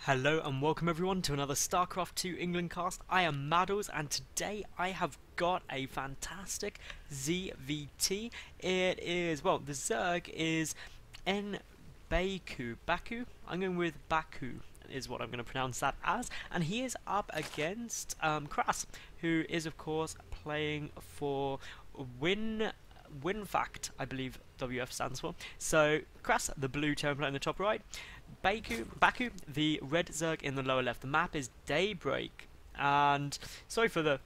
Hello and welcome everyone to another StarCraft 2 England cast. I am Madals and today I have got a fantastic ZVT. It is, well, the Zerg is nBAku. Baku? I'm going with Baku is what I'm going to pronounce that as. And he is up against KrasS, who is of course playing for WinFact, I believe WF stands for. So KrasS, the blue template in the top right. Baku, the red Zerg in the lower left. The map is Daybreak, and sorry for the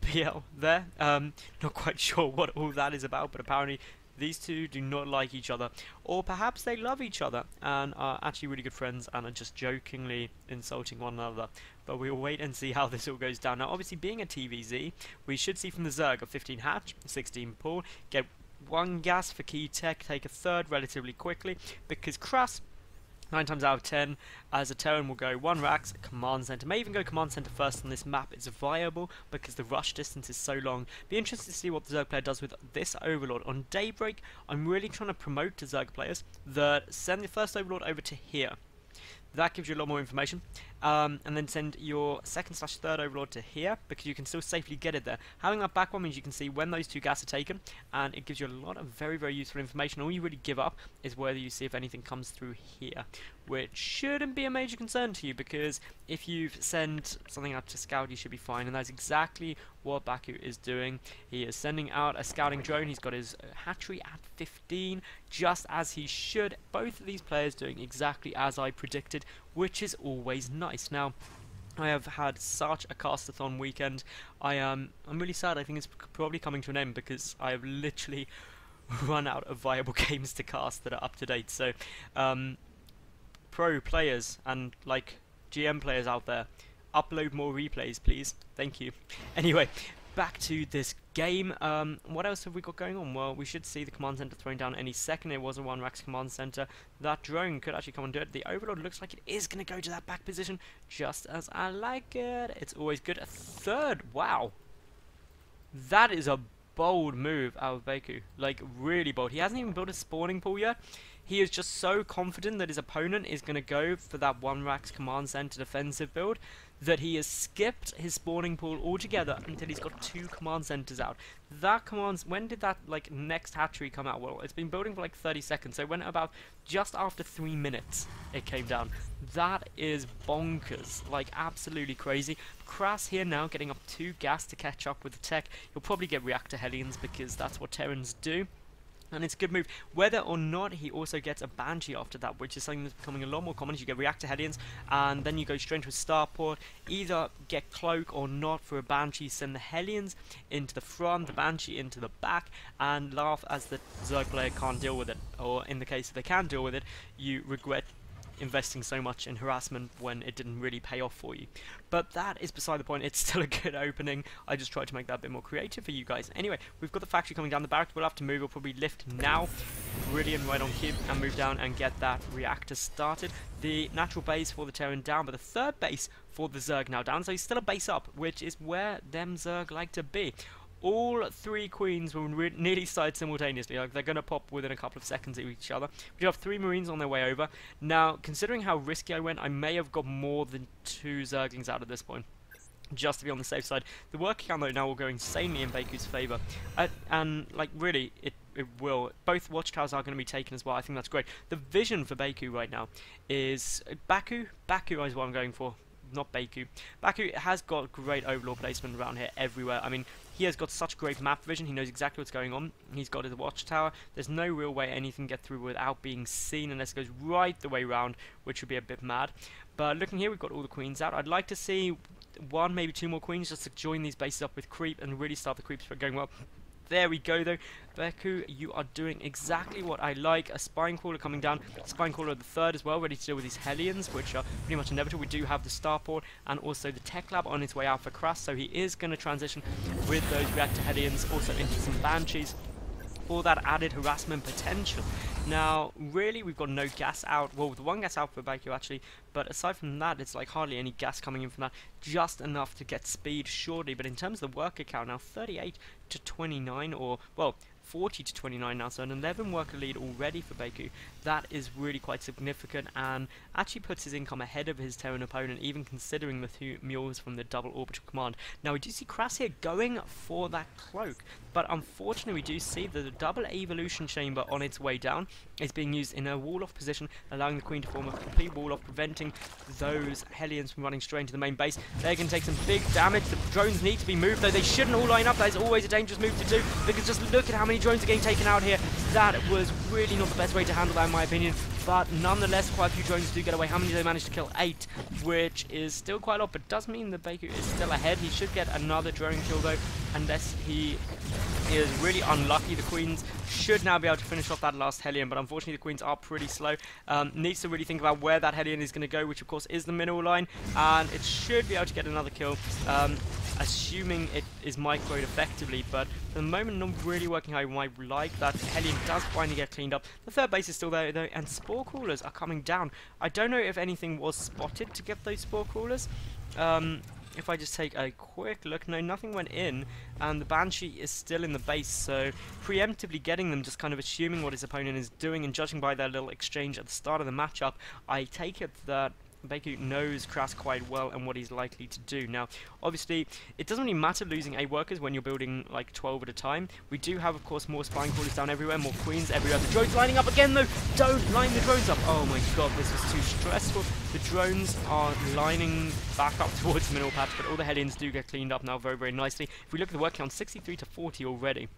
BL there. Not quite sure what all that is about, but apparently these two do not like each other, or perhaps they love each other and are actually really good friends and are just jokingly insulting one another. But we will wait and see how this all goes down. Now, obviously, being a TvZ, we should see from the Zerg a 15 hatch, 16 pull, get 1 gas for key tech, take a third relatively quickly, because KrasS 9 times out of 10, as a Terran will go 1 Rax, Command Center. May even go Command Center first on this map. It's viable because the rush distance is so long. Be interested to see what the Zerg player does with this Overlord. On Daybreak, I'm really trying to promote to Zerg players that send the first Overlord over to here. That gives you a lot more information. And then send your second/third Overlord to here, because you can still safely get it there. Having that back one means you can see when those 2 gas are taken, and it gives you a lot of very, very useful information. All you really give up is whether you see if anything comes through here, which shouldn't be a major concern to you, because if you send something out to scout, you should be fine, and that's exactly what Baku is doing. He is sending out a scouting drone. He's got his hatchery at 15, just as he should. Both of these players doing exactly as I predicted, which is always nice. Now, I have had such a castathon weekend. I'm really sad. I think it's probably coming to an end because I have literally run out of viable games to cast that are up to date. So, pro players and like GM players out there, upload more replays, please. Thank you. Anyway, back to this game. What else have we got going on? Well, we should see the command center thrown down any second. It was a 1 Rax command center. That drone could actually come and do it. The Overlord looks like it is going to go to that back position, just as I like it. It's always good. A third. Wow. That is a bold move out of Baku. Like, really bold. He hasn't even built a spawning pool yet. He is just so confident that his opponent is going to go for that 1 Rax command center defensive build that he has skipped his spawning pool altogether until he's got 2 command centers out. That commands, when did that like next hatchery come out? Well, it's been building for like 30 seconds, so it went about just after 3 minutes it came down. That is bonkers, like absolutely crazy. KrasS here now getting up 2 gas to catch up with the tech. He'll probably get reactor Hellions because that's what Terrans do. And it's a good move. Whether or not he also gets a Banshee after that, which is something that's becoming a lot more common, is you get Reactor Hellions, and then you go straight into a Starport, either get Cloak or not for a Banshee, send the Hellions into the front, the Banshee into the back, and laugh as the Zerg player can't deal with it. Or in the case if they can deal with it, you regret investing so much in harassment when it didn't really pay off for you. But that is beside the point. It's still a good opening. I just tried to make that a bit more creative for you guys. Anyway, we've got the factory coming down the barracks. We'll have to move. We'll probably lift now. Brilliant, right on cue, and move down and get that reactor started. The natural base for the Terran down, but the third base for the Zerg now down. So he's still a base up, which is where them Zerg like to be. All 3 queens will nearly side simultaneously. Like, they're going to pop within a couple of seconds of each other. We have 3 marines on their way over. Now, considering how risky I went, I may have got more than 2 Zerglings out at this point, just to be on the safe side. The work count though now will go insanely in Baku's favour, and like really, it will. Both watchtowers are going to be taken as well. I think that's great. The vision for Baku right now is Baku. Baku is what I'm going for. Not Baku. Baku has got great overlord placement around here everywhere. I mean, he has got such great map vision. He knows exactly what's going on. He's got his watchtower. There's no real way anything can get through without being seen unless it goes right the way round, which would be a bit mad. But looking here, we've got all the queens out. I'd like to see 1, maybe 2 more queens just to join these bases up with creep and really start the creeps going well. There we go though. Baku, you are doing exactly what I like. A Spine Crawler coming down. Spine Crawler the third as well, ready to deal with these Hellions, which are pretty much inevitable. We do have the Starport and also the Tech Lab on its way out for KrasS, so he is going to transition with those Reactor Hellions also into some Banshees for that added harassment potential. Now, really, we've got no gas out. Well, the 1 gas out for Baku actually, but aside from that, it's like hardly any gas coming in from that. Just enough to get speed, surely. But in terms of the worker count now, 38 to 29, or well, 40 to 29 now, so an 11 worker lead already for nBAku. That is really quite significant and actually puts his income ahead of his Terran opponent, even considering the 2 mules from the double orbital command. Now we do see KrasS here going for that cloak, but unfortunately we do see that the double evolution chamber on its way down is being used in a wall-off position, allowing the Queen to form a complete wall-off, preventing those Hellions from running straight into the main base. They're going to take some big damage. The drones need to be moved, though they shouldn't all line up. That is always a dangerous move to do, because just look at how many drones are getting taken out here. That was really not the best way to handle that, in my opinion, but nonetheless quite a few drones do get away. How many do they manage to kill? 8, which is still quite a lot, but does mean that nBAku is still ahead. He should get another drone kill though, unless he is really unlucky. The Queens should now be able to finish off that last Hellion, but unfortunately the Queens are pretty slow. Needs to really think about where that Hellion is going to go, which of course is the mineral line, and it should be able to get another kill, assuming it is microed effectively, but for the moment not really working how you might like. That Hellion does finally get cleaned up. The third base is still there though, and spore crawlers are coming down. I don't know if anything was spotted to get those spore crawlers. If I just take a quick look, no, nothing went in, and the Banshee is still in the base, so preemptively getting them, just kind of assuming what his opponent is doing, and judging by their little exchange at the start of the matchup, I take it that nBAku knows KrasS quite well and what he's likely to do. Now, obviously, it doesn't really matter losing 8 workers when you're building like 12 at a time. We do have, of course, more spine crawlers down everywhere, more Queens everywhere. The drones lining up again, though. Don't line the drones up. Oh my god, this is too stressful. The drones are lining back up towards the mineral patch, but all the Hellions do get cleaned up now very, very nicely. If we look at the work count, 63 to 40 already.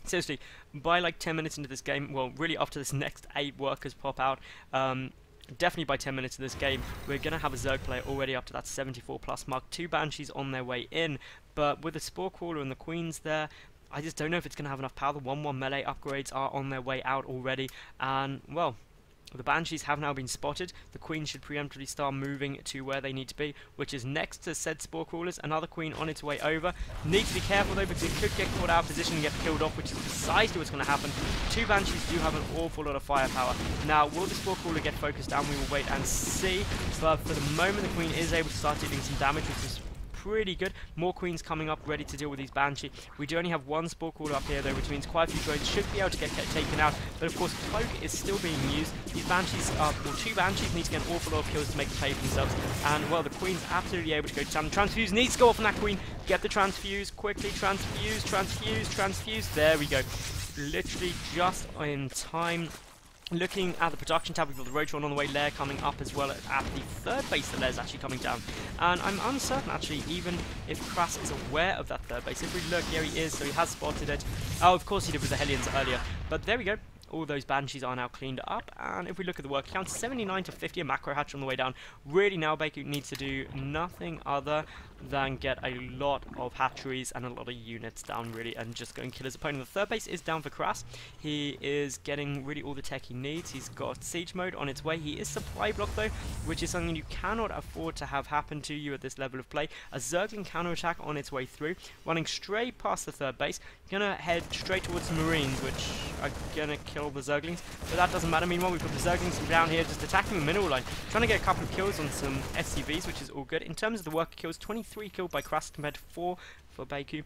Seriously, by like 10 minutes into this game, well, really after this next 8 workers pop out, definitely by 10 minutes of this game, we're going to have a Zerg player already up to that 74 plus mark. 2 Banshees on their way in, but with the Spore Crawler and the Queens there, I just don't know if it's going to have enough power. The 1-1 melee upgrades are on their way out already, and, well, the Banshees have now been spotted. The Queen should preemptively start moving to where they need to be, which is next to said Spore Crawlers. Another Queen on its way over. Need to be careful though, because it could get caught out of position and get killed off, which is precisely what's going to happen. 2 Banshees do have an awful lot of firepower. Now, will the Spore Crawler get focused down? We will wait and see, but for the moment the Queen is able to start dealing some damage, which is pretty good. More Queens coming up ready to deal with these Banshee. We do only have 1 Spore Crawler up here though, which means quite a few drones should be able to get taken out, but of course Cloak is still being used. These Banshees are, well, 2 Banshees need to get an awful lot of kills to make a pay for themselves, and well, the Queen's absolutely able to go down. Transfuse needs to go off on that Queen. Get the transfuse quickly. Transfuse, transfuse, transfuse. There we go. Literally just in time. Looking at the production tab, we've got the Rotron on the way, Lair coming up as well at the third base. The Lair's actually coming down, and I'm uncertain actually even if KrasS is aware of that third base. If we look, here he is, so he has spotted it. Oh, of course he did with the Hellions earlier, but there we go. All those Banshees are now cleaned up, and if we look at the work count, 79 to 50, a macro hatch on the way down. Really now nBAku needs to do nothing other than get a lot of hatcheries and a lot of units down, really, and just go and kill his opponent. The third base is down for KrasS. He is getting really all the tech he needs. He's got siege mode on its way. He is supply block though, which is something you cannot afford to have happen to you at this level of play. A Zergling counterattack on its way through, running straight past the third base. Gonna head straight towards the Marines, which are gonna kill the Zerglings, but that doesn't matter. Meanwhile, we've got the Zerglings down here just attacking the mineral line, trying to get a couple of kills on some SCVs, which is all good. In terms of the worker kills, 23 killed by KrasS compared to 4 for nBAku.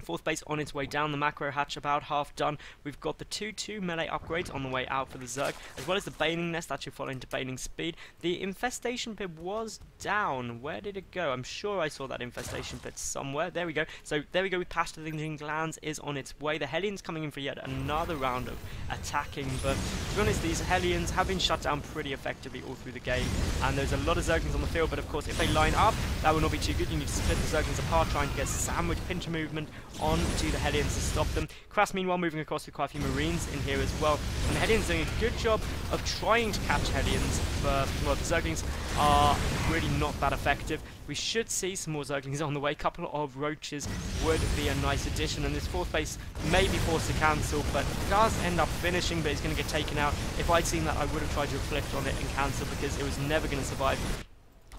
Fourth base on its way down, the macro hatch about half done. We've got the 2-2 melee upgrades on the way out for the Zerg, as well as the Baning Nest that should follow into Baning Speed. The Infestation Pit was down. Where did it go? I'm sure I saw that Infestation Pit somewhere. There we go. So there we go. Pasturaging Glands is on its way. The Hellions coming in for yet another round of attacking, but to be honest, these Hellions have been shut down pretty effectively all through the game, and there's a lot of Zerglings on the field, but of course if they line up, that will not be too good. You need to split the Zerglings apart, trying to get sandwich pincher movement on to the Hellions to stop them. KrasS meanwhile moving across with quite a few Marines in here as well, and the Hellions doing a good job of trying to catch Hellions, but well, the Zerglings are really not that effective. We should see some more Zerglings on the way. A couple of Roaches would be a nice addition, and this fourth base may be forced to cancel, but does end up finishing, but it's going to get taken out. If I'd seen that, I would have tried to reflect on it and cancel, because it was never going to survive.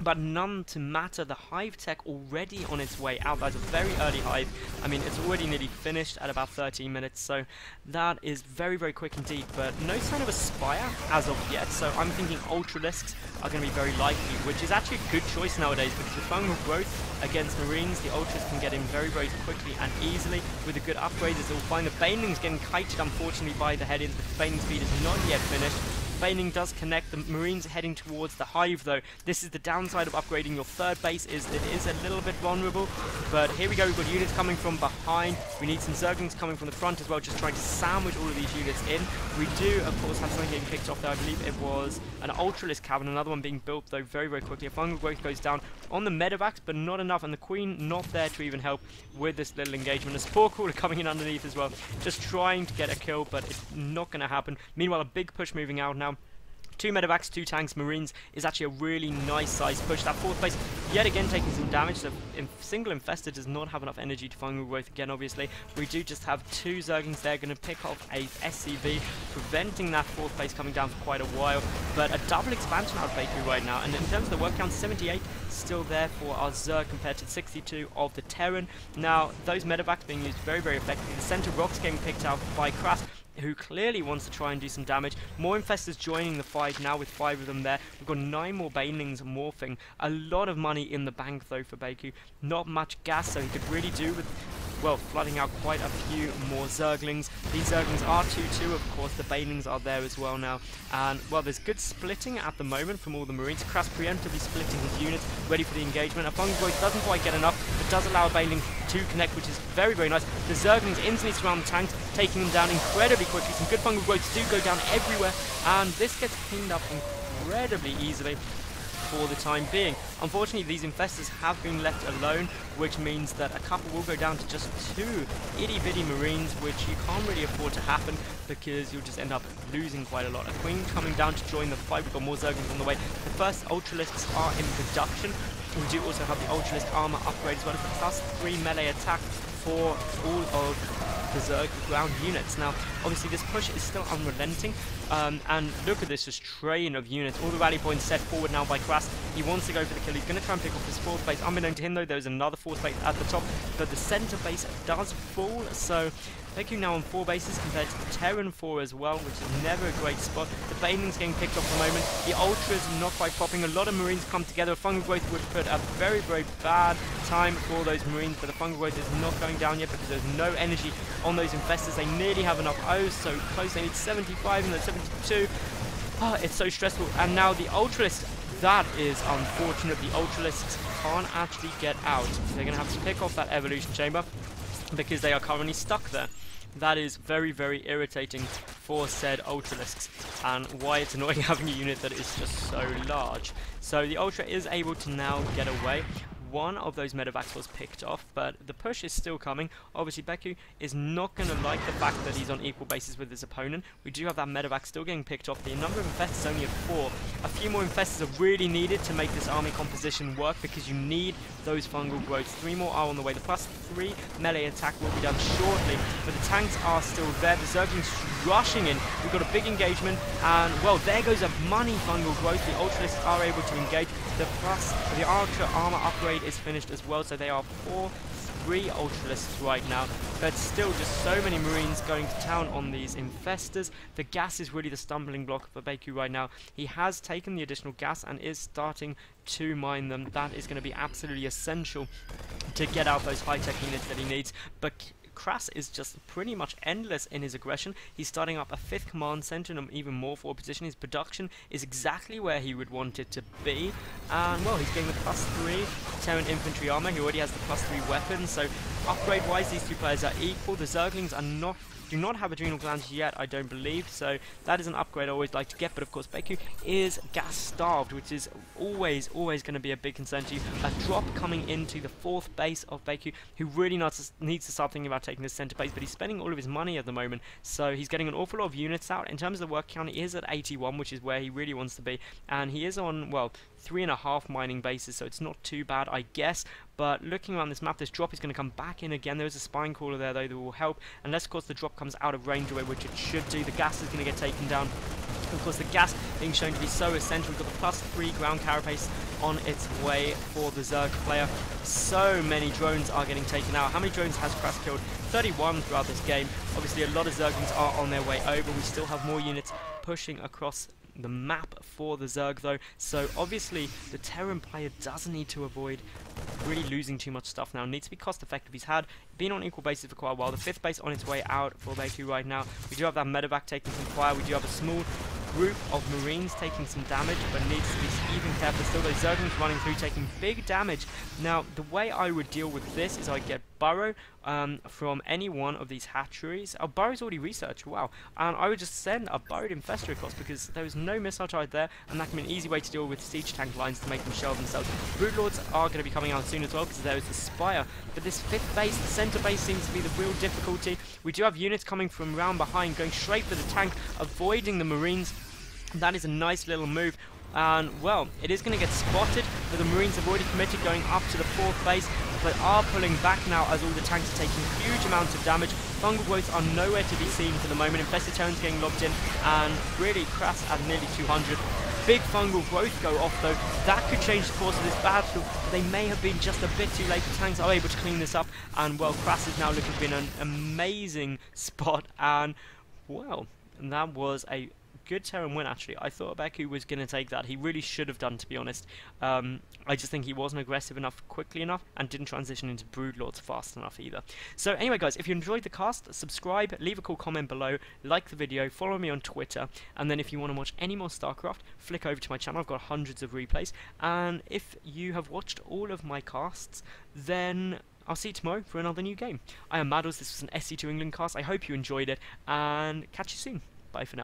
but none to matter. The hive tech already on its way out. That's a very early hive. I mean, it's already nearly finished at about 13 minutes, so that is very, very quick indeed, but no sign of a Spire as of yet, so I'm thinking Ultralisks are going to be very likely, which is actually a good choice nowadays, because with fungal growth against Marines, the Ultras can get in very, very quickly and easily. With a good upgrade, as they'll find the Baneling's getting kited, unfortunately, by the head-ins. The Baneling speed is not yet finished. Baneling does connect. The Marines heading towards the hive, though. This is the downside of upgrading your third base, is it is a little bit vulnerable. But here we go, we've got units coming from behind. We need some Zerglings coming from the front as well, just trying to sandwich all of these units in. We do, of course, have something getting picked off there. I believe it was an Ultralisk cabin, another one being built, though, very, very quickly. A fungal growth goes down on the medevacs, but not enough, and the Queen not there to even help with this little engagement. A Spore Crawler coming in underneath as well, just trying to get a kill, but it's not going to happen. Meanwhile, a big push moving out now. 2 medevacs, 2 tanks, Marines is actually a really nice size push. That fourth base yet again taking some damage. The single Infestor does not have enough energy to fungal growth again, obviously. We do just have 2 Zerglings there, going to pick off a SCV, preventing that fourth base coming down for quite a while. But a double expansion out of Baku right now, and in terms of the work count, 78 still there for our Zerg compared to 62 of the Terran. Now, those medevacs being used very, very effectively. The center rocks getting picked out by KrasS, who clearly wants to try and do some damage. More Infestors joining the fight now with 5 of them there. We've got 9 more Banelings morphing. A lot of money in the bank though for Baku. Not much gas, so he could really do with, well, flooding out quite a few more Zerglings. These Zerglings are 2-2, of course. The Banelings are there as well now. And, well, there's good splitting at the moment from all the Marines. KrasS preemptively splitting his units, ready for the engagement. A fungal growth doesn't quite get enough, but does allow a Baneling to connect, which is very, very nice. The Zerglings instantly surround the tanks, taking them down incredibly quickly. Some good fungal growths do go down everywhere, and this gets cleaned up incredibly easily for the time being. Unfortunately, these Infestors have been left alone, which means that a couple will go down to just 2 itty-bitty Marines, which you can't really afford to happen, because you'll just end up losing quite a lot. A Queen coming down to join the fight. We've got more Zerglings on the way. The first Ultralisks are in production. We do also have the Ultralisk armor upgrade as well as the +3 melee attack for all of the Zerg ground units. Now, obviously this push is still unrelenting, and look at this just train of units. All the rally points set forward now by KrasS. He wants to go for the kill. He's going to try and pick off this fourth base. Unbeknown to him, though, there's another fourth base at the top, but the center base does fall, so Baku now on 4 bases compared to the Terran 4 as well, which is never a great spot. The Baneling's getting picked off for the moment. The Ultras not quite popping. A lot of Marines come together. Fungal growth would put a very, very bad time for those Marines, but the fungal growth is not going down yet because there's no energy on those Infestors. They nearly have enough. Oh, so close. They need 75 and they're 72. Oh, it's so stressful. And now the Ultralisk. That is unfortunate. The Ultralisks can't actually get out. They're going to have to pick off that Evolution Chamber because they are currently stuck there. That is very, very irritating for said Ultralisks, and why it's annoying having a unit that is just so large. So the Ultra is able to now get away. One of those medevacs was picked off, but the push is still coming. Obviously, Baku is not going to like the fact that he's on equal bases with his opponent. We do have that medevac still getting picked off. The number of Infestors is only at 4. A few more Infestors are really needed to make this army composition work, because you need those fungal growths. 3 more are on the way. The +3 melee attack will be done shortly, but the tanks are still there. The Zerglings rushing in. We've got a big engagement, and, well, there goes a money fungal growth. The Ultralists are able to engage. The Ultra armor upgrade is finished as well, so they are 4-3 Ultralisks right now, but still just so many Marines going to town on these Infestors. The gas is really the stumbling block for Baku right now. He has taken the additional gas and is starting to mine them. That is going to be absolutely essential to get out those high-tech units that he needs, but KrasS is just pretty much endless in his aggression. He's starting up a 5th command center and even more forward position. His production is exactly where he would want it to be. And, well, he's getting the +3 Terran infantry armor. He already has the +3 weapons. So, upgrade-wise, these 2 players are equal. The Zerglings are do not have adrenal glands yet, I don't believe, so that is an upgrade I always like to get. But of course, Baku is gas starved, which is always going to be a big concern to you. A drop coming into the 4th base of Baku, who really needs to start thinking about taking this center base, but he's spending all of his money at the moment, so he's getting an awful lot of units out. In terms of the work count, he is at 81, which is where he really wants to be, and he is on, well, 3.5 mining bases, so it's not too bad, I guess. But looking around this map, this drop is going to come back in again. There is a spine crawler there, though, that will help, unless, of course, the drop comes out of range away, which it should do. The gas is going to get taken down Of course, the gas being shown to be so essential. We've got the +3 ground carapace on its way for the Zerg player. So many drones are getting taken out. How many drones has KrasS killed? 31 throughout this game. Obviously, a lot of Zerglings are on their way over. We still have more units pushing across the map for the Zerg though, so obviously the Terran player does need to avoid really losing too much stuff now. Needs to be cost effective. He's been on equal basis for quite a while. The 5th base on its way out for nBAku right now. We do have that medevac taking some fire. We do have a small group of Marines taking some damage, but needs to be even careful. Still those Zerglings running through taking big damage. Now the way I would deal with this is I get Burrow from any one of these hatcheries. Oh, Burrow's already researched, wow. And I would just send a Burrowed Infestor across because there was no missile charge there, and that can be an easy way to deal with siege tank lines to make them shelve themselves. Broodlords are going to be coming out soon as well because there is the Spire. But this 5th base, the centre base, seems to be the real difficulty. We do have units coming from round behind, going straight for the tank, avoiding the Marines. That is a nice little move. And, well, it is going to get spotted, but the Marines have already committed going up to the 4th base, but are pulling back now as all the tanks are taking huge amounts of damage. Fungal growths are nowhere to be seen for the moment. Infested Terrans getting lobbed in, and really KrasS at nearly 200. Big fungal growth go off though. That could change the course of this battle. They may have been just a bit too late. The tanks are able to clean this up, and, well, KrasS is now looking to be in an amazing spot, and, well, that was a good Terran win, actually. I thought nBAku was going to take that. He really should have done, to be honest. I just think he wasn't aggressive enough quickly enough and didn't transition into Broodlords fast enough either. So anyway, guys, if you enjoyed the cast, subscribe, leave a cool comment below, like the video, follow me on Twitter, and then if you want to watch any more StarCraft, flick over to my channel. I've got hundreds of replays, and if you have watched all of my casts, then I'll see you tomorrow for another new game. I am Madals. This was an SC2 England cast. I hope you enjoyed it, and catch you soon. Bye for now.